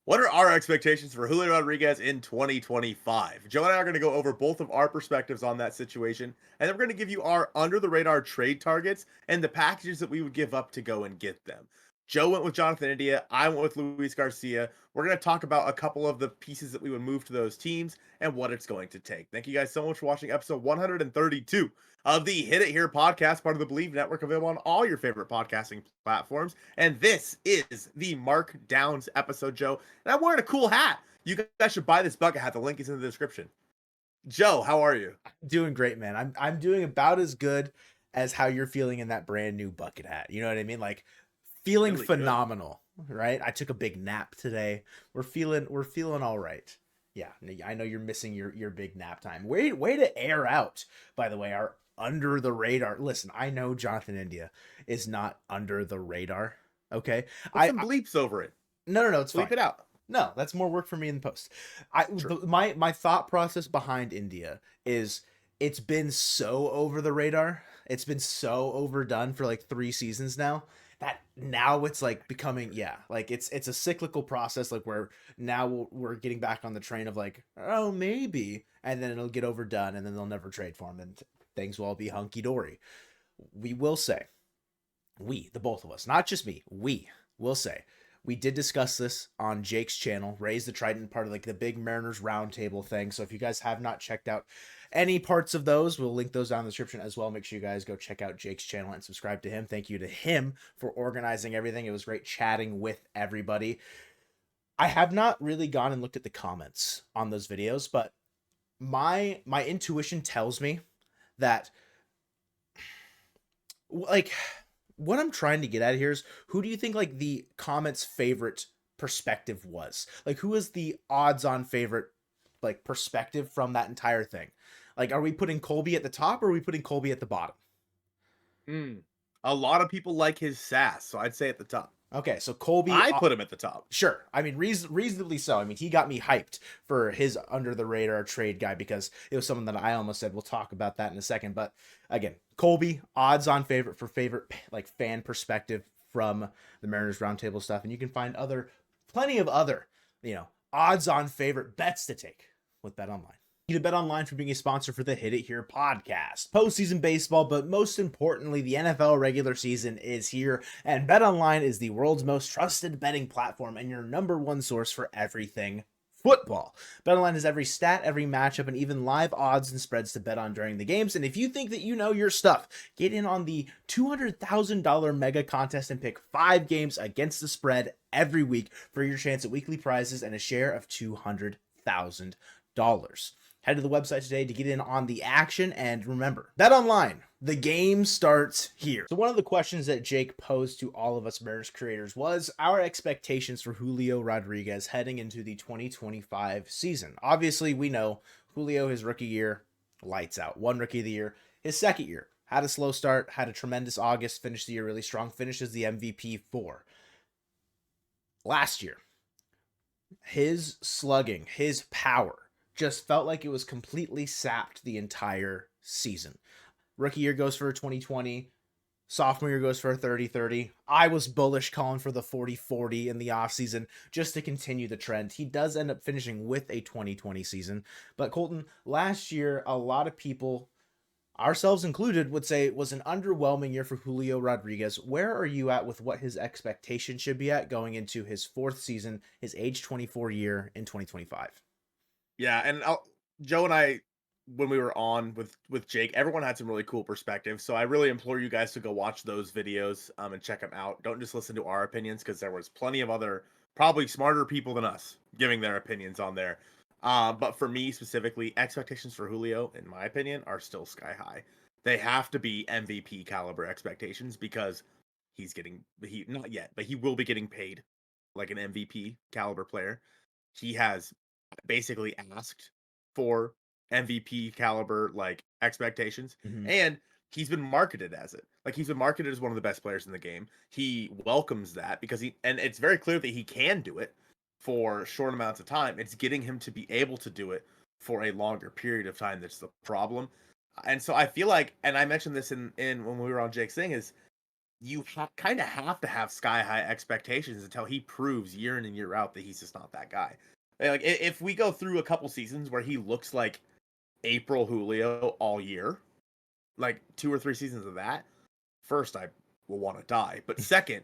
What are our expectations for Julio Rodriguez in 2025? Joe and I are going to go over both of our perspectives on that situation, and then we're going to give you our under the radar trade targets and the packages that we would give up to go and get them. Joe went with Jonathan India. I went with Luis Garcia. We're going to talk about a couple of the pieces that we would move to those teams and what it's going to take. Thank you guys so much for watching episode 132 of the Hit It Here podcast, part of the Bleav network, available on all your favorite podcasting platforms. And this is the Mark Downs episode, Joe. And I'm wearing a cool hat. You guys should buy this bucket hat. The link is in the description. Joe, how are you? Doing great, man. I'm doing about as good as how you're feeling in that brand new bucket hat. You know what I mean? Like feeling Really good. phenomenal, right? I took a big nap today. We're feeling all right. Yeah, I know you're missing your big nap time. Way to air out, by the way, our under the radar. Listen, I know Jonathan India is not under the radar. Okay. Put some bleeps over it. No, it's Bleep fine. it out. No, that's more work for me in the post. True. My thought process behind India is it's been so over the radar. It's been so overdone for like 3 seasons now that now it's like becoming like it's a cyclical process, like where now we're getting back on the train of like, oh, maybe, and then it'll get overdone and then they'll never trade for him and things will all be hunky dory. We will say, the both of us, not just me, we will say, we did discuss this on Jake's channel, Raise the Trident, part of like the big Mariners Round Table thing. So if you guys have not checked out any parts of those, we'll link those down in the description as well. Make sure you guys go check out Jake's channel and subscribe to him. Thank you to him for organizing everything. It was great chatting with everybody. I have not really gone and looked at the comments on those videos, but my intuition tells me that, like, what I'm trying to get at here is, who do you think like the comments favorite perspective was? Like, who is the odds on favorite like perspective from that entire thing? Like, are we putting Colby at the top or are we putting Colby at the bottom? A lot of people like his sass, so I'd say at the top. Okay, so Colby, I put him at the top. sure. I mean, reasonably so. I mean, he got me hyped for his under the radar trade guy because it was someone that I almost said we'll talk about that in a second. But again, Colby, odds on favorite for favorite like fan perspective from the Mariners Roundtable stuff, and you can find plenty of other odds on favorite bets to take with BetOnline. You to Bet Online for being a sponsor for the Hit It Here podcast. Postseason baseball, but most importantly, the NFL regular season is here, and Bet Online is the world's most trusted betting platform and your number one source for everything football. BetOnline has every stat, every matchup, and even live odds and spreads to bet on during the games. And if you think that you know your stuff, get in on the $200,000 mega contest and pick 5 games against the spread every week for your chance at weekly prizes and a share of $200,000. Head to the website today to get in on the action, and remember, Bet Online, the game starts here. So one of the questions that Jake posed to all of us Mariners creators was our expectations for Julio Rodriguez heading into the 2025 season. Obviously, we know Julio, his rookie year, lights out. Won Rookie of the Year. His second year, had a slow start, had a tremendous August, finished the year really strong, finishes the MVP for. Last year, his slugging, his power, just felt like it was completely sapped the entire season. Rookie year goes for a 20-20. Sophomore year goes for a 30-30. I was bullish calling for the 40-40 in the offseason just to continue the trend. He does end up finishing with a 2020 season. But Colton, last year, a lot of people, ourselves included, would say it was an underwhelming year for Julio Rodriguez. Where are you at with what his expectation should be at going into his 4th season, his age 24 year in 2025? Yeah, and Joe and I, when we were on with Jake, everyone had some really cool perspectives. So I really implore you guys to go watch those videos and check them out. Don't just listen to our opinions, because there was plenty of other probably smarter people than us giving their opinions on there. But for me specifically, expectations for Julio, in my opinion, are still sky high. They have to be MVP caliber expectations, because he not yet, but he will be getting paid like an MVP caliber player. He has basically asked for MVP caliber like expectations, and he's been marketed as it. Like, he's been marketed as one of the best players in the game. He welcomes that because and it's very clear that he can do it for short amounts of time. It's getting him to be able to do it for a longer period of time that's the problem. And so I feel like, and I mentioned this in when we were on Jake's thing, is you kind of have to have sky high expectations until he proves year in and year out that he's just not that guy. Like if we go through a couple seasons where he looks like April Julio all year, like 2 or 3 seasons of that, first I will want to die. But second,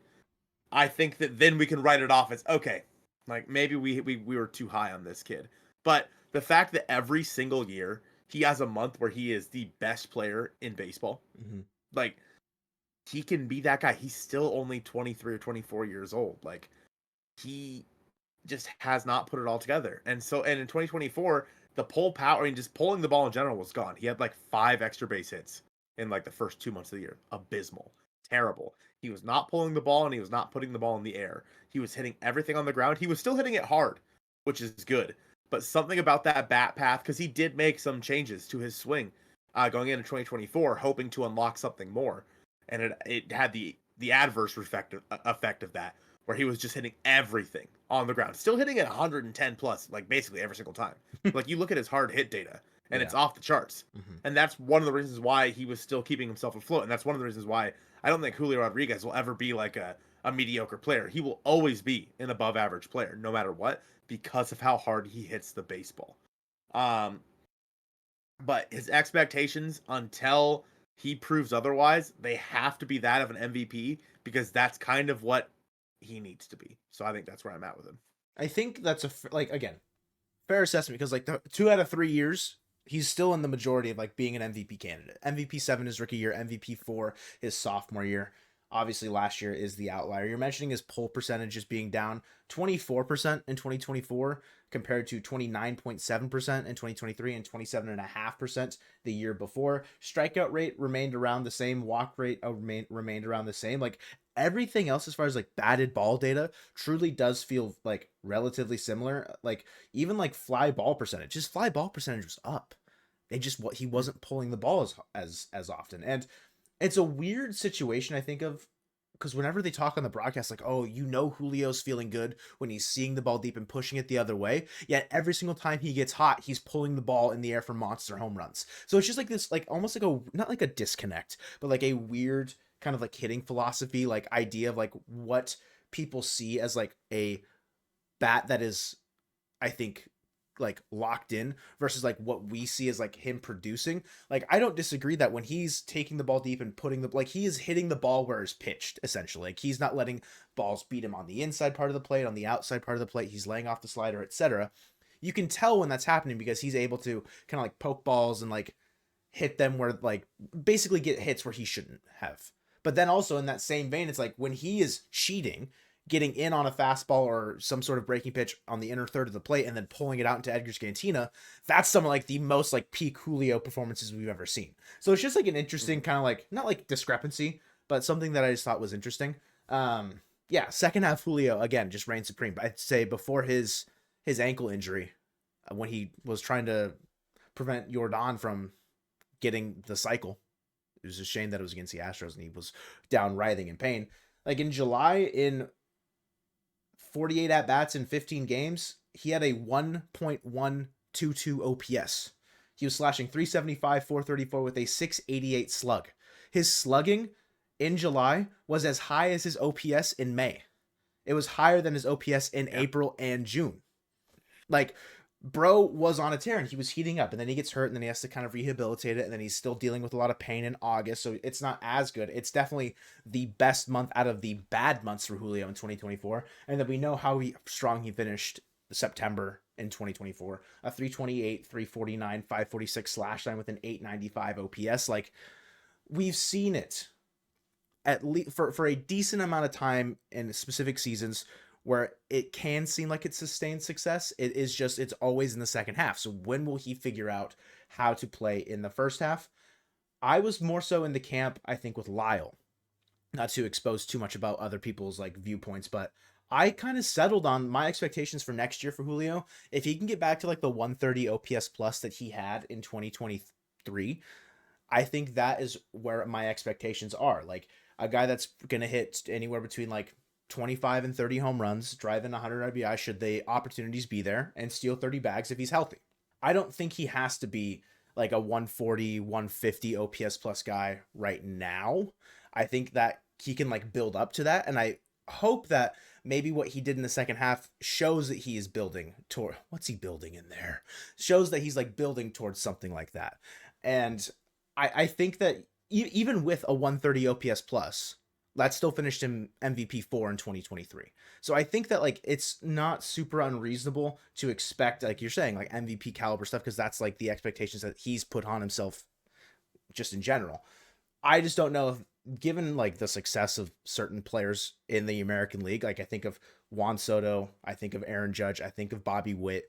I think that then we can write it off as okay, like maybe we were too high on this kid. But the fact that every single year he has a month where he is the best player in baseball, like he can be that guy. He's still only 23 or 24 years old. Like he just has not put it all together. And in 2024, the pull power, I mean, just pulling the ball in general was gone. He had like 5 extra base hits in like the first 2 months of the year. Abysmal. Terrible. He was not pulling the ball and he was not putting the ball in the air. He was hitting everything on the ground. He was still hitting it hard, which is good. But something about that bat path, because he did make some changes to his swing going into 2024, hoping to unlock something more. And it had the adverse effect of that, where he was just hitting everything on the ground, still hitting at 110 plus, like basically every single time. Like you look at his hard hit data, and it's off the charts. And that's one of the reasons why he was still keeping himself afloat. And that's one of the reasons why I don't think Julio Rodriguez will ever be like a mediocre player. He will always be an above average player, no matter what, because of how hard he hits the baseball. But his expectations, until he proves otherwise, they have to be that of an MVP, because that's kind of what he needs to be. So I think that's where I'm at with him. I think that's again, fair assessment, because like the 2 out of 3 years, he's still in the majority of like being an MVP candidate. MVP 7 his rookie year, MVP 4 his sophomore year. Obviously, last year is the outlier. You're mentioning his pull percentage is being down 24% in 2024 compared to 29.7% in 2023 and 27.5% the year before. Strikeout rate remained around the same. Walk rate remained around the same. Like everything else, as far as like batted ball data, truly does feel like relatively similar. Like even like fly ball percentage, his fly ball percentage was up. He wasn't pulling the ball as often. And it's a weird situation, I think, of because whenever they talk on the broadcast, like, oh, Julio's feeling good when he's seeing the ball deep and pushing it the other way. Yet every single time he gets hot, he's pulling the ball in the air for monster home runs. So it's just like this, like almost like not like a disconnect, but like a weird kind of like hitting philosophy, like idea of like what people see as like a bat that is, I think, like locked in versus like what we see as like him producing. Like I don't disagree that when he's taking the ball deep and putting like he is hitting the ball where it's pitched, essentially. Like he's not letting balls beat him on the inside part of the plate, on the outside part of the plate. He's laying off the slider, etc. You can tell when that's happening because he's able to kind of like poke balls and like hit them where like basically get hits where he shouldn't have. But then also in that same vein, it's like when he is cheating, getting in on a fastball or some sort of breaking pitch on the inner third of the plate and then pulling it out into Edgar's Cantina, that's some of like the most like peak Julio performances we've ever seen. So it's just like an interesting kind of like, not like discrepancy, but something that I just thought was interesting. Yeah, second half Julio, again, just reigned supreme. But I'd say before his ankle injury, when he was trying to prevent Jordan from getting the cycle, it was a shame that it was against the Astros and he was down writhing in pain. Like in July, in 48 at-bats in 15 games, he had a 1.122 OPS. He was slashing 375, 434 with a 688 slug. His slugging in July was as high as his OPS in May. It was higher than his OPS in April and June. Like, bro was on a tear and he was heating up, and then he gets hurt and then he has to kind of rehabilitate it, and then he's still dealing with a lot of pain in August, so it's not as good. It's definitely the best month out of the bad months for Julio in 2024, and then we know how strong he finished September in 2024, a 328, 349, 546 slash line with an 895 OPS. Like, we've seen it at least for a decent amount of time in specific seasons where it can seem like it's sustained success. It is just, it's always in the second half. So when will he figure out how to play in the first half? I was more so in the camp, I think, with Lyle, not to expose too much about other people's like viewpoints, but I kind of settled on my expectations for next year for Julio. If he can get back to like the 130 OPS plus that he had in 2023, I think that is where my expectations are. Like a guy that's going to hit anywhere between like 25 and 30 home runs, drive in 100 RBI should the opportunities be there, and steal 30 bags if he's healthy. I don't think he has to be like a 140, 150 OPS plus guy right now. I think that he can like build up to that. And I hope that maybe what he did in the second half shows that he is building toward, what's he building in there? Shows that he's like building towards something like that. And I think that even with a 130 OPS plus, that still finished him MVP 4 in 2023. So I think that like it's not super unreasonable to expect, like you're saying, like MVP caliber stuff, because that's like the expectations that he's put on himself just in general. I just don't know if, given like the success of certain players in the American League, like I think of Juan Soto, I think of Aaron Judge, I think of Bobby Witt,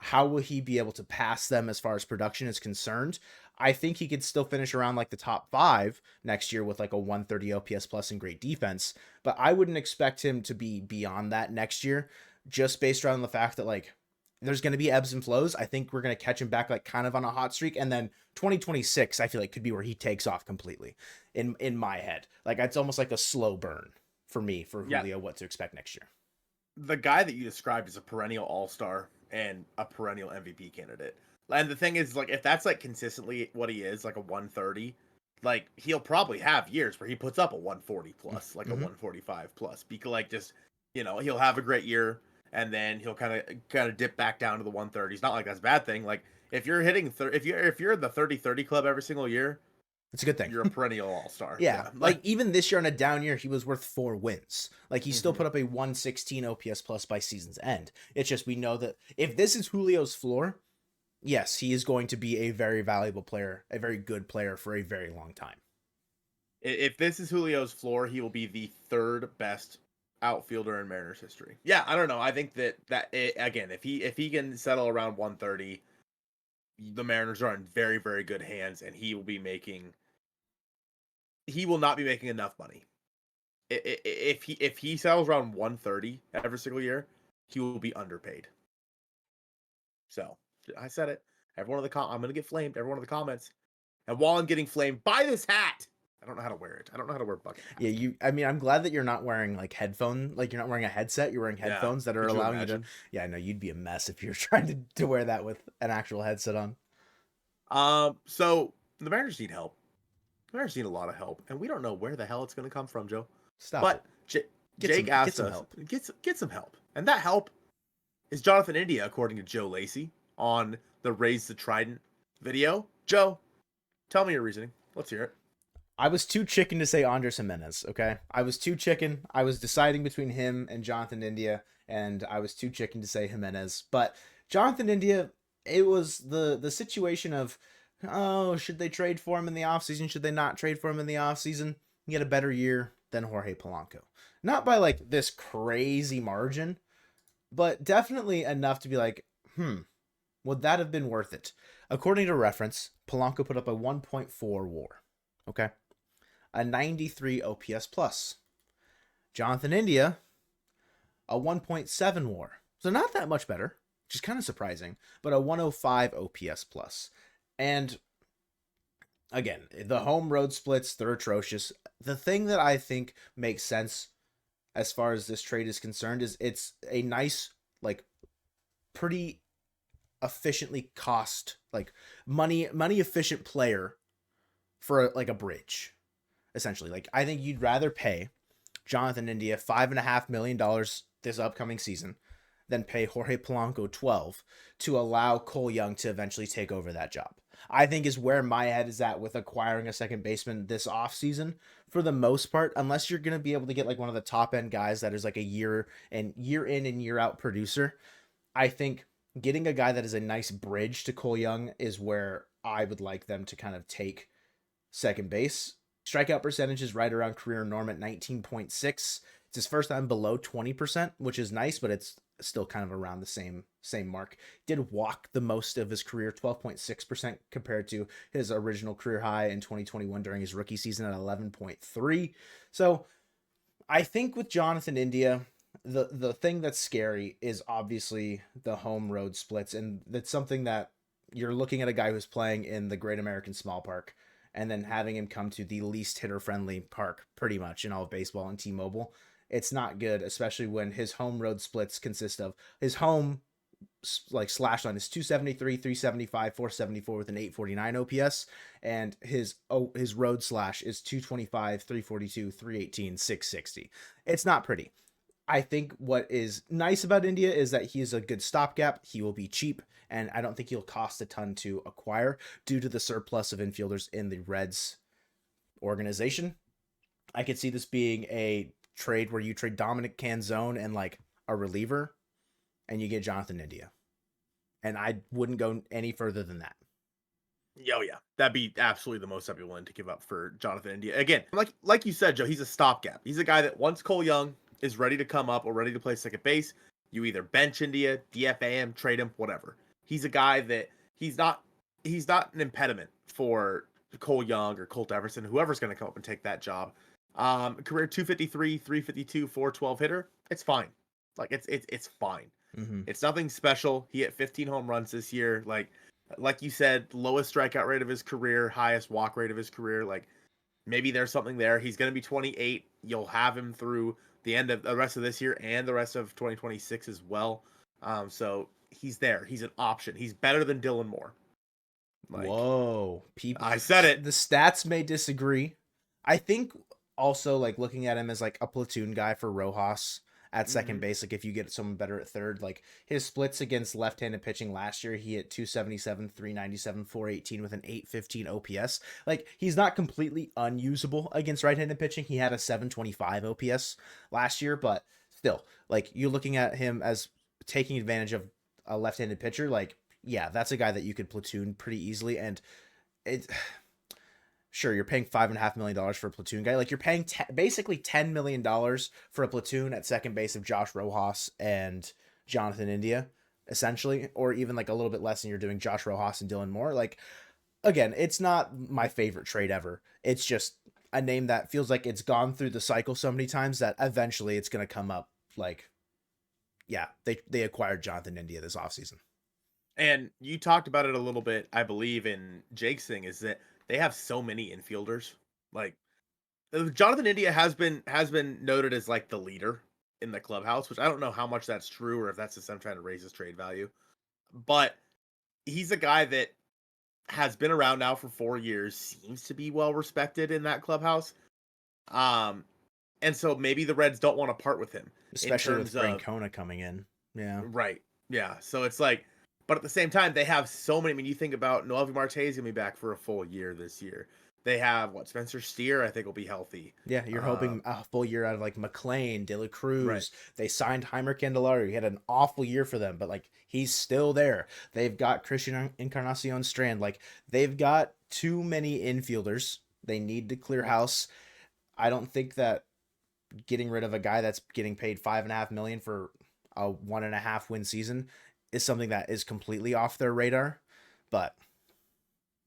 how will he be able to pass them as far as production is concerned? I think he could still finish around like the top 5 next year with like a 130 OPS plus and great defense, but I wouldn't expect him to be beyond that next year, just based around the fact that like there's going to be ebbs and flows. I think we're going to catch him back like kind of on a hot streak, and then 2026 I feel like could be where he takes off completely in my head. Like it's almost like a slow burn for me for Julio, what to expect next year. The guy that you described is a perennial all-star and a perennial MVP candidate. And the thing is, like, if that's like consistently what he is, like a 130, like he'll probably have years where he puts up a 140 plus, like a 145 plus, because like just, you know, he'll have a great year and then he'll kind of dip back down to the 130s. Not like that's a bad thing. Like if you're hitting if you're in the 30-30 club every single year, it's a good thing. You're a perennial all-star. Yeah. Like even this year on a down year, he was worth 4 wins. Like he still put up a 116 OPS plus by season's end. It's just, we know that if this is Julio's floor, yes, he is going to be a very valuable player, a very good player for a very long time. If this is Julio's floor, he will be the 3rd best outfielder in Mariners history. Yeah, I don't know. I think that again, if he can settle around 130, the Mariners are in very, very good hands, and he will not be making enough money. If he settles around 130 every single year, he will be underpaid. So I said it. Everyone in the I'm gonna get flamed. Everyone in the comments. And while I'm getting flamed, buy this hat. I don't know how to wear it. I don't know how to wear bucket hats. Yeah, I mean, I'm glad that you're not wearing like like you're not wearing a headset. You're wearing headphones that are allowing you to. Yeah, I know you'd be a mess if you're trying to wear that with an actual headset on. So the Mariners need help. The Mariners need a lot of help, and we don't know where the hell it's going to come from, Joe. Stop. But Jake asked us, get some help, and that help is Jonathan India, according to Joe Lacey on the Raise the Trident video. Joe, tell me your reasoning. Let's hear it. I was too chicken to say Andres Gimenez, okay? I was too chicken. I was deciding between him and Jonathan India, and I was too chicken to say Gimenez. But Jonathan India, it was the situation of, oh, should they trade for him in the offseason? Should they not trade for him in the offseason? He had a better year than Jorge Polanco. Not by like this crazy margin, but definitely enough to be like, would that have been worth it? According to reference, Polanco put up a 1.4 WAR. Okay. A 93 OPS plus. Jonathan India, a 1.7 WAR. So not that much better, which is kind of surprising, but a 105 OPS plus. And again, the home road splits, they're atrocious. The thing that I think makes sense as far as this trade is concerned is it's a nice, like, pretty efficiently cost, like money efficient player for like a bridge. Essentially, like I think you'd rather pay Jonathan India $5.5 million this upcoming season than pay Jorge Polanco 12 to allow Cole Young to eventually take over that job. I think is where my head is at with acquiring a second baseman this offseason for the most part, unless you're going to be able to get like one of the top end guys that is like a year in and year out producer. I think getting a guy that is a nice bridge to Cole Young is where I would like them to kind of take second base. Strikeout percentage is right around career norm at 19.6. It's his first time below 20%, which is nice, but it's still kind of around the same mark. Did walk the most of his career, 12.6% compared to his original career high in 2021 during his rookie season at 11.3. So I think with Jonathan India, the thing that's scary is obviously the home road splits, and that's something that you're looking at a guy who's playing in the Great American Small Park and then having him come to the least hitter-friendly park pretty much in all of baseball and T-Mobile. It's not good, especially when his home road splits consist of his home like slash line is 273, 375, 474 with an 849 OPS, and his road slash is 225, 342, 318, 660. It's not pretty. I think what is nice about India is that he is a good stopgap. He will be cheap, and I don't think he'll cost a ton to acquire due to the surplus of infielders in the Reds organization. I could see this being a trade where you trade Dominic Canzone and like a reliever, and you get Jonathan India. And I wouldn't go any further than that. Oh yeah, that'd be absolutely the most I'd be willing to give up for Jonathan India. Again, like you said, Joe, he's a stopgap. He's a guy that once Cole Young is ready to come up or ready to play second base, you either bench India, DFA him, trade him, whatever. He's a guy that he's not an impediment for Cole Young or Colt Everson, whoever's going to come up and take that job. Career 253, 352, 412 hitter. It's fine. Like it's fine. Mm-hmm. It's nothing special. He hit 15 home runs this year. Like you said, lowest strikeout rate of his career, highest walk rate of his career. Like maybe there's something there. He's going to be 28. You'll have him through the end of the rest of this year and the rest of 2026 as well. So he's there. He's an option. He's better than Dylan Moore. Whoa, people! I said it. The stats may disagree. I think also like looking at him as like a platoon guy for Rojas at second base. Like if you get someone better at third, like his splits against left-handed pitching last year, he hit 277, 397, 418 with an 815 OPS. Like he's not completely unusable against right-handed pitching. He had a 725 OPS last year, but still, like you're looking at him as taking advantage of a left-handed pitcher. Like, yeah, that's a guy that you could platoon pretty easily. And it, sure, you're paying $5.5 million for a platoon guy. Like you're paying basically $10 million for a platoon at second base of Josh Rojas and Jonathan India, essentially, or even like a little bit less, and you're doing Josh Rojas and Dylan Moore. Like, again, it's not my favorite trade ever. It's just a name that feels like it's gone through the cycle so many times that eventually it's going to come up. Like, yeah, they acquired Jonathan India this offseason. And you talked about it a little bit, I believe, in Jake's thing, is that they have so many infielders. Like Jonathan India has been noted as like the leader in the clubhouse, which I don't know how much that's true or if that's just them trying to raise his trade value. But he's a guy that has been around now for 4 years, seems to be well respected in that clubhouse. And so maybe the Reds don't want to part with him, especially with Francona coming in. Yeah, right. Yeah, so it's like. But at the same time, they have so many. I mean, you think about Noelvi Marte is going to be back for a full year this year. They have, Spencer Steer, I think, will be healthy. Yeah, you're hoping a full year out of, like, McLean, De La Cruz. Right. They signed Heimer Candelario. He had an awful year for them, but, like, he's still there. They've got Christian Encarnacion Strand. Like, they've got too many infielders. They need to clear house. I don't think that getting rid of a guy that's getting paid $5.5 million for a 1.5 win season is something that is completely off their radar, but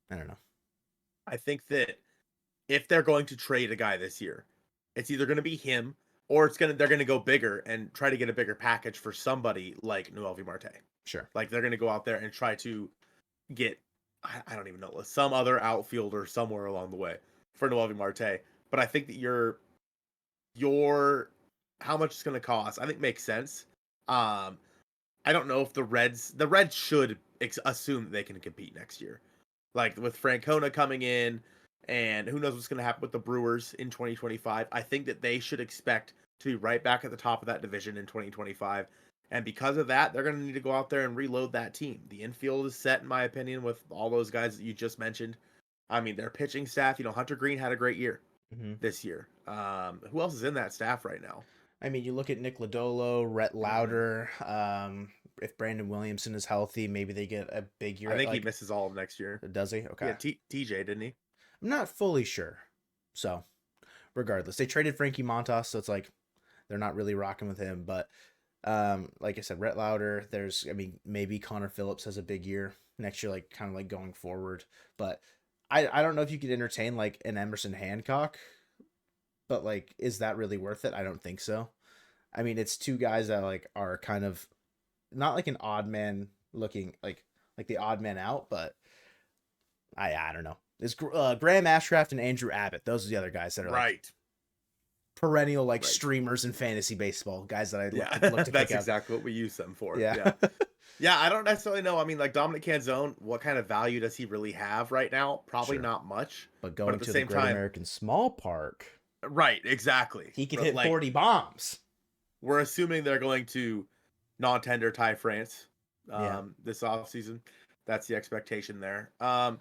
I don't know. I think that if they're going to trade a guy this year, it's either going to be him or they're going to go bigger and try to get a bigger package for somebody like Noelvi Marte. Sure. Like they're going to go out there and try to get, I don't even know, some other outfielder somewhere along the way for Noelvi Marte. But I think that your how much it's going to cost, I think makes sense. I don't know if the Reds should assume that they can compete next year. Like with Francona coming in and who knows what's going to happen with the Brewers in 2025. I think that they should expect to be right back at the top of that division in 2025. And because of that, they're going to need to go out there and reload that team. The infield is set, in my opinion, with all those guys that you just mentioned. I mean, their pitching staff, Hunter Green had a great year this year. Who else is in that staff right now? I mean, you look at Nick Lodolo, Rhett Lauder. If Brandon Williamson is healthy, maybe they get a big year. I think he misses all of next year. Does he? Okay. Yeah, TJ, didn't he? I'm not fully sure. So, regardless, they traded Frankie Montas, so it's like they're not really rocking with him. But like I said, Rhett Lauder. Maybe Connor Phillips has a big year next year, like kind of like going forward. But I don't know if you could entertain like an Emerson Hancock. But like, is that really worth it? I don't think so. I mean, it's two guys that like are kind of not like an odd man looking like the odd man out, but I don't know. It's Graham Ashcraft and Andrew Abbott. Those are the other guys that are right. perennial like Right. streamers in fantasy baseball, guys that I Yeah, look to that's pick up. exactly what we use them for. Yeah. Yeah. Yeah, I don't necessarily know. I mean, like Dominic Canzone, what kind of value does he really have right now? Probably Sure. not much. But But going at the to the same Great time, American Small Park, right, exactly. he could But hit like 40 bombs. we're assuming they're going to non-tender Ty France Yeah. this offseason. That's the expectation there. I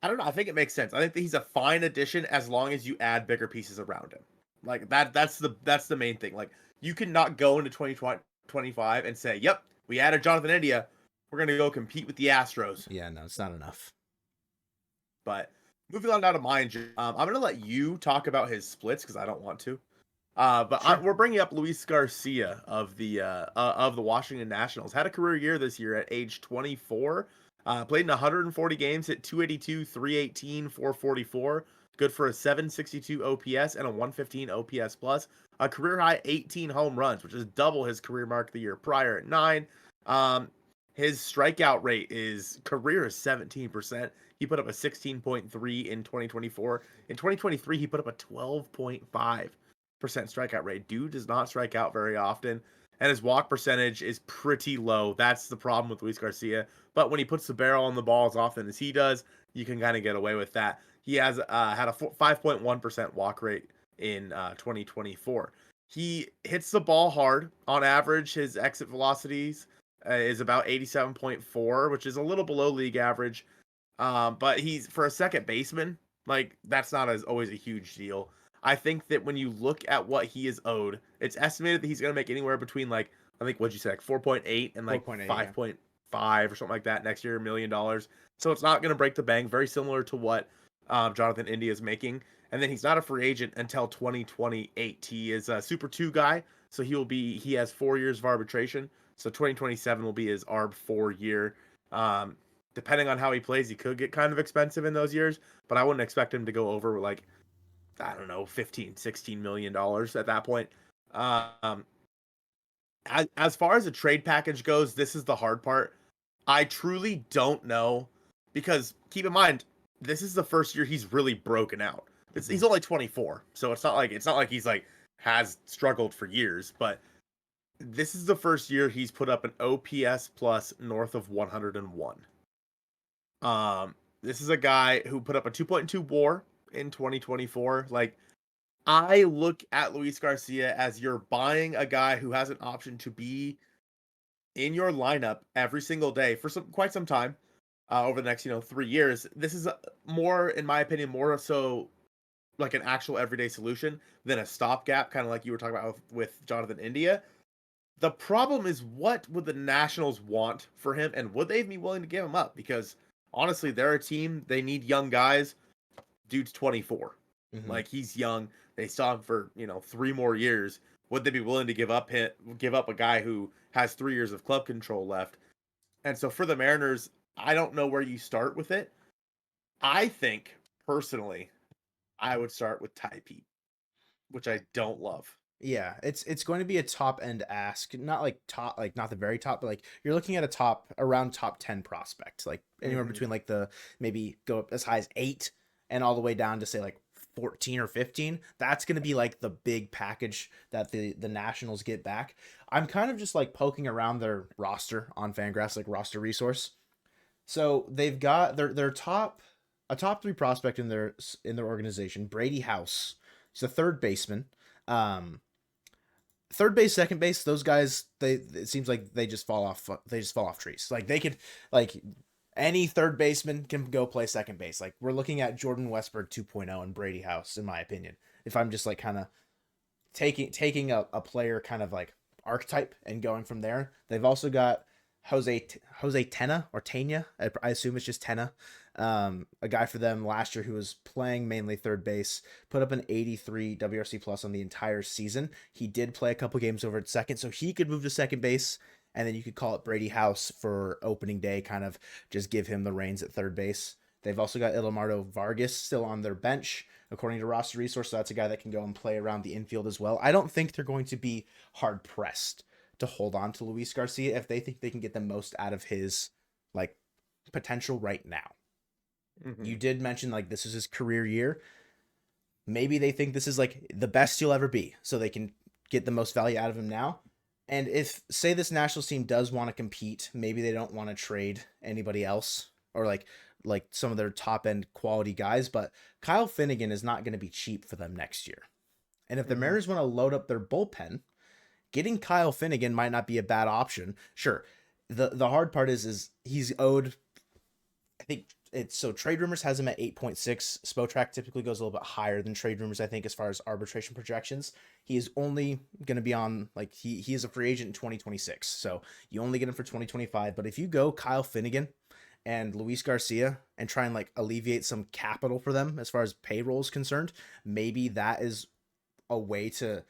don't know. I think it makes sense. I think that he's a fine addition as long as you add bigger pieces around him. Like that's the main thing. Like you cannot go into 2025 and say, "Yep, we added Jonathan India. We're going to go compete with the Astros." Yeah, no, it's not enough. But moving on down to mine, I'm going to let you talk about his splits because I don't want to. Sure. We're bringing up Luis Garcia of the Washington Nationals. Had a career year this year at age 24. Played in 140 games, hit 282, 318, 444. Good for a 762 OPS and a 115 OPS plus. A career high 18 home runs, which is double his career mark the year prior at 9. His strikeout rate is career is 17%. He put up a 16.3 in 2024. In 2023, he put up a 12.5% strikeout rate. Dude does not strike out very often, and his walk percentage is pretty low. That's the problem with Luis Garcia. But when he puts the barrel on the ball as often as he does, you can kind of get away with that. He has had a 5.1% walk rate in 2024. He hits the ball hard. On average, his exit velocities is about 87.4, which is a little below league average. But he's for a second baseman, like that's not as always a huge deal. I think that when you look at what he is owed, it's estimated that he's going to make anywhere between like I think what'd you say, like 4.8 and like 4.8, 5.5 or something like that next year, $1 million. So it's not going to break the bank. Very similar to what Jonathan India is making. And then he's not a free agent until 2028. He is a Super 2 guy, so he has 4 years of arbitration. So 2027 will be his ARB 4 year. Depending on how he plays, he could get kind of expensive in those years, but I wouldn't expect him to go over like, I don't know, 15-16 million dollars at that point. Um, as far as the trade package goes, this is the hard part. I truly don't know because keep in mind, this is the first year he's really broken out. He's only 24, so it's not like he's like has struggled for years, but this is the first year he's put up an OPS plus north of 101. This is a guy who put up a 2.2 WAR in 2024. Like, I look at Luis Garcia as you're buying a guy who has an option to be in your lineup every single day for quite some time over the next 3 years. This is more, in my opinion, more so like an actual everyday solution than a stopgap, kind of like you were talking about with Jonathan India. The problem is, what would the Nationals want for him, and would they be willing to give him up? Because honestly, they're a team, they need young guys. Dude's 24. Mm-hmm. Like, he's young. They saw him for 3 more years. Would they be willing to give up a guy who has 3 years of club control left? And so for the Mariners, I don't know where you start with it. I think personally, I would start with Ty Pete, which I don't love. Yeah, it's going to be a top end ask, not like top, like not the very top, but like you're looking at a around top 10 prospect, like anywhere between like the maybe go up as high as 8 and all the way down to say like 14 or 15. That's going to be like the big package that the Nationals get back. I'm kind of just like poking around their roster on Fangraphs, like roster resource. So they've got their top 3 prospect in their organization, Brady House. He's a third baseman. Third base, second base, those guys, it seems like they just fall off trees. Like they could, like any third baseman can go play second base. Like we're looking at Jordan Westburg 2.0 and Brady House, in my opinion. If I'm just like kind of taking a player kind of like archetype and going from there. They've also got Jose Tena or Tena. I assume it's just Tena. A guy for them last year who was playing mainly third base, put up an 83 WRC plus on the entire season. He did play a couple games over at second, so he could move to second base, and then you could call it Brady House for opening day, kind of just give him the reins at third base. They've also got Ilemardo Vargas still on their bench, according to roster resource, so that's a guy that can go and play around the infield as well. I don't think they're going to be hard pressed to hold on to Luis Garcia if they think they can get the most out of his like potential right now. You did mention like this is his career year. Maybe they think this is like the best he'll ever be, so they can get the most value out of him now. And if, say, this Nationals team does want to compete, maybe they don't want to trade anybody else or like some of their top end quality guys, but Kyle Finnegan is not going to be cheap for them next year. And if the Mhm. Mariners want to load up their bullpen, getting Kyle Finnegan might not be a bad option. Sure. The hard part is he's owed, I think it's, so Trade Rumors has him at 8.6. Spotrac typically goes a little bit higher than Trade Rumors, I think, as far as arbitration projections. He is only going to be on, like, he is a free agent in 2026. So you only get him for 2025. But if you go Kyle Finnegan and Luis Garcia and try and like alleviate some capital for them as far as payroll is concerned, maybe that is a way to,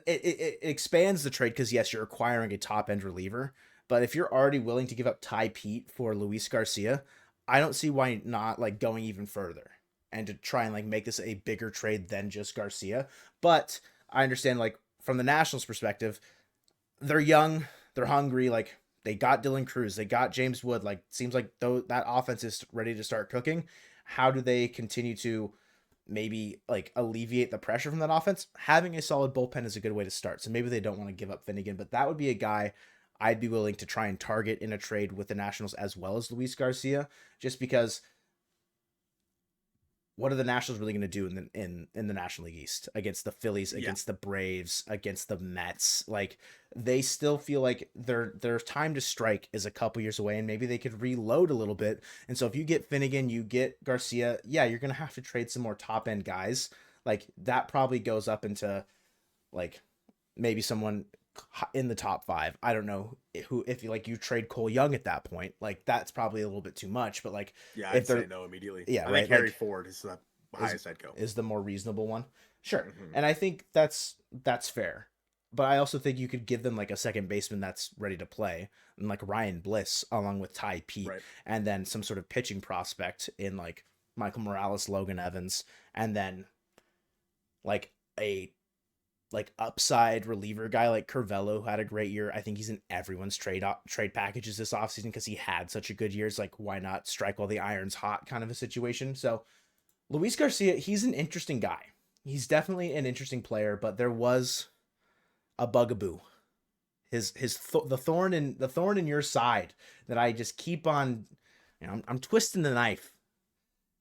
it expands the trade, because yes, you're acquiring a top end reliever, but if you're already willing to give up Ty Pete for Luis Garcia, I don't see why not like going even further and to try and like make this a bigger trade than just Garcia. But I understand, like, from the Nationals perspective, they're young, they're hungry, like they got Dylan Cruz, they got James Wood, like seems like though that offense is ready to start cooking. How do they continue to maybe like alleviate the pressure from that offense? Having a solid bullpen is a good way to start. So maybe they don't want to give up Finnegan, but that would be a guy I'd be willing to try and target in a trade with the Nationals as well as Luis Garcia, just because what are the Nationals really going to do in the National League East against the Phillies, Yeah. against the Braves, against the Mets? Like, they still feel like their time to strike is a couple years away, and maybe they could reload a little bit. And so if you get Finnegan, you get Garcia, yeah, you're going to have to trade some more top end guys. Like, that probably goes up into like maybe someone in the top five. I don't know who, if you like, you trade Cole Young at that point, like that's probably a little bit too much. But like, Yeah, if I'd say they're, no immediately. yeah, I think right, Harry like Ford is the is highest I'd go. is the more reasonable one. Sure. Mhm. And I think that's fair. But I also think you could give them like a second baseman that's ready to play, and like Ryan Bliss along with Ty Pete, Right. and then some sort of pitching prospect in like Michael Morales, Logan Evans, and then like a like upside reliever guy like Curvelo, who had a great year. I think he's in everyone's trade packages this offseason because he had such a good year. It's like, why not strike while the iron's hot kind of a situation. So Luis Garcia, he's an interesting guy. He's definitely an interesting player, but there was a bugaboo. The thorn in your side that I just keep on, I'm twisting the knife.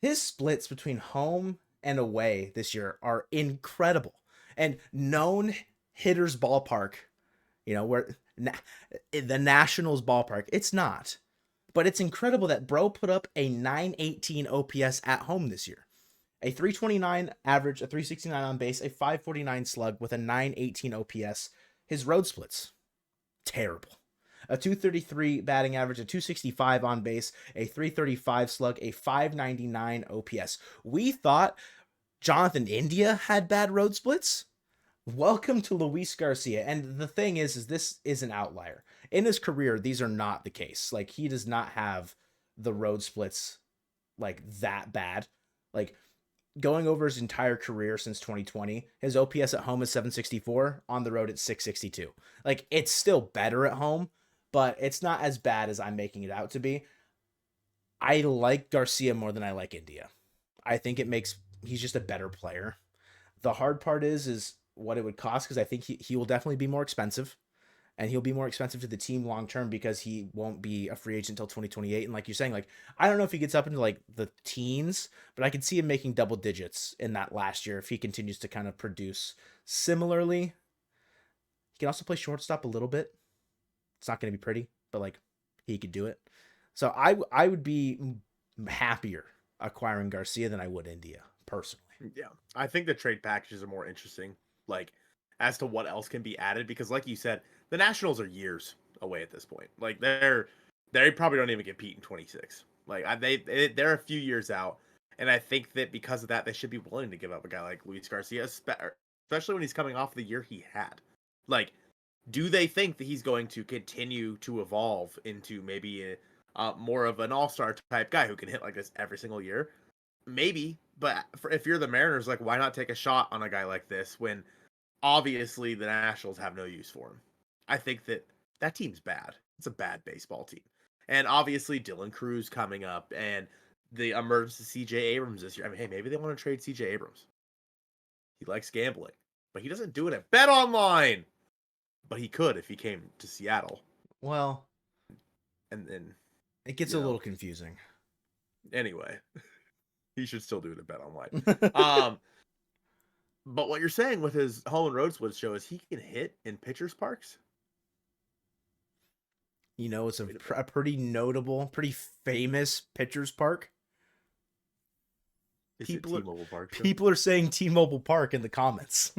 His splits between home and away this year are incredible. And known hitters ballpark, where the Nationals ballpark, it's not. But it's incredible that bro put up a 918 OPS at home this year. A 329 average, a 369 on base, a 549 slug with a 918 OPS. His road splits, terrible. A 233 batting average, a 265 on base, a 335 slug, a 599 OPS. We thought Jonathan India had bad road splits. Welcome to Luis Garcia. And the thing is this is an outlier. In his career, these are not the case. Like, he does not have the road splits like that bad. Like, going over his entire career since 2020, his OPS at home is 764, on the road it's 662. Like, it's still better at home, but it's not as bad as I'm making it out to be. I like Garcia more than I like India. I think he's just a better player. The hard part is what it would cost, because I think he will definitely be more expensive, and he'll be more expensive to the team long term because he won't be a free agent until 2028. And like you're saying, like, I don't know if he gets up into like the teens, but I could see him making double digits in that last year if he continues to kind of produce similarly. He can also play shortstop a little bit. It's not going to be pretty, but like, he could do it. So I would be happier acquiring Garcia than I would India personally. Yeah. I think the trade packages are more interesting, like, as to what else can be added, because like you said, the Nationals are years away at this point. Like, they probably don't even get Pete in 26. Like, they're a few years out, and I think that because of that, they should be willing to give up a guy like Luis Garcia, especially when he's coming off the year he had. Like, do they think that he's going to continue to evolve into maybe more of an all-star type guy who can hit like this every single year? Maybe, but if you're the Mariners, like, why not take a shot on a guy like this when obviously the Nationals have no use for him? I think that team's bad. It's a bad baseball team. And obviously Dylan Cruz coming up and the emergence of CJ Abrams this year. I mean, hey, maybe they want to trade CJ Abrams. He likes gambling, but he doesn't do it at Bet Online. But he could if he came to Seattle. Well, and then it gets a little confusing. Anyway, he should still do it at Bet Online. But what you're saying with his home and road split show is he can hit in pitchers parks. You know, it's a pretty notable, pretty famous pitchers park. Is it T-Mobile Park? People are saying T-Mobile Park in the comments.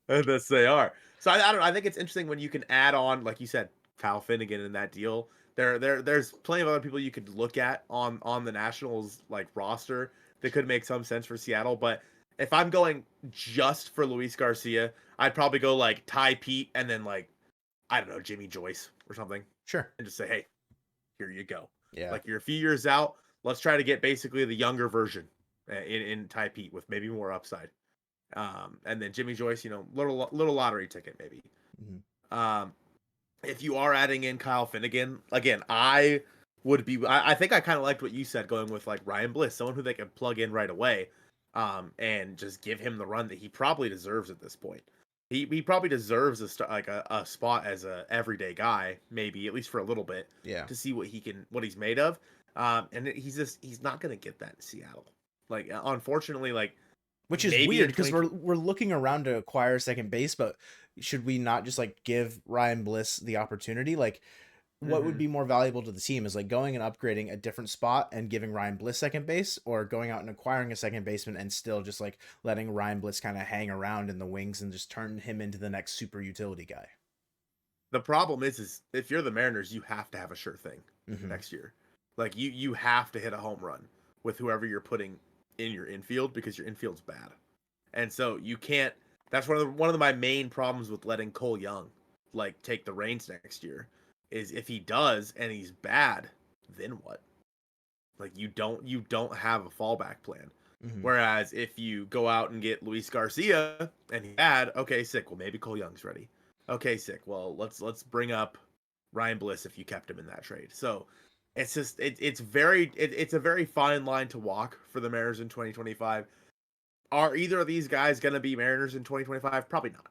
Yes, they are. So I don't know. I think it's interesting when you can add on, like you said, Kyle Finnegan in that deal. There's plenty of other people you could look at on the Nationals like roster that could make some sense for Seattle. But if I'm going just for Luis Garcia, I'd probably go like Ty Pete and then like, I don't know, Jimmy Joyce or something. Sure. And just say, hey, here you go. Yeah. Like you're a few years out. Let's try to get basically the younger version in Ty Pete with maybe more upside. And then Jimmy Joyce, you know, little lottery ticket maybe. Mm-hmm. If you are adding in Kyle Finnegan, again, I think I kind of liked what you said going with like Ryan Bliss, someone who they can plug in right away, and just give him the run that he probably deserves at this point. He probably deserves a spot as a everyday guy, maybe at least for a little bit, to see what he's made of. And he's not gonna get that in Seattle. Like unfortunately, like which is weird because we're looking around to acquire second base, but should we not just like give Ryan Bliss the opportunity? Like, what would be more valuable to the team is like going and upgrading a different spot and giving Ryan Bliss second base, or going out and acquiring a second baseman and still just like letting Ryan Bliss kind of hang around in the wings and just turn him into the next super utility guy. The problem is if you're the Mariners, you have to have a sure thing next year. Like you have to hit a home run with whoever you're putting in your infield because your infield's bad. And so you can't. That's one of my main problems with letting Cole Young like take the reins next year. Is if he does and he's bad, then what? Like you don't have a fallback plan. Whereas if you go out and get Luis Garcia and he's bad, okay, sick. Well, maybe Cole Young's ready. Okay, sick. Well, let's bring up Ryan Bliss if you kept him in that trade. So it's just it's a very fine line to walk for the Mariners in 2025. Are either of these guys going to be Mariners in 2025? Probably not,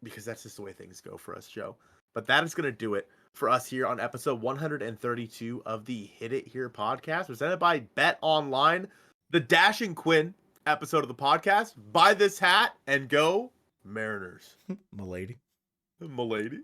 because that's just the way things go for us, Joe. But that is going to do it for us here on episode 132 of the Hit It Here podcast, presented by Bet Online, the Dash and Quinn episode of the podcast. Buy this hat and go Mariners. Milady. Milady.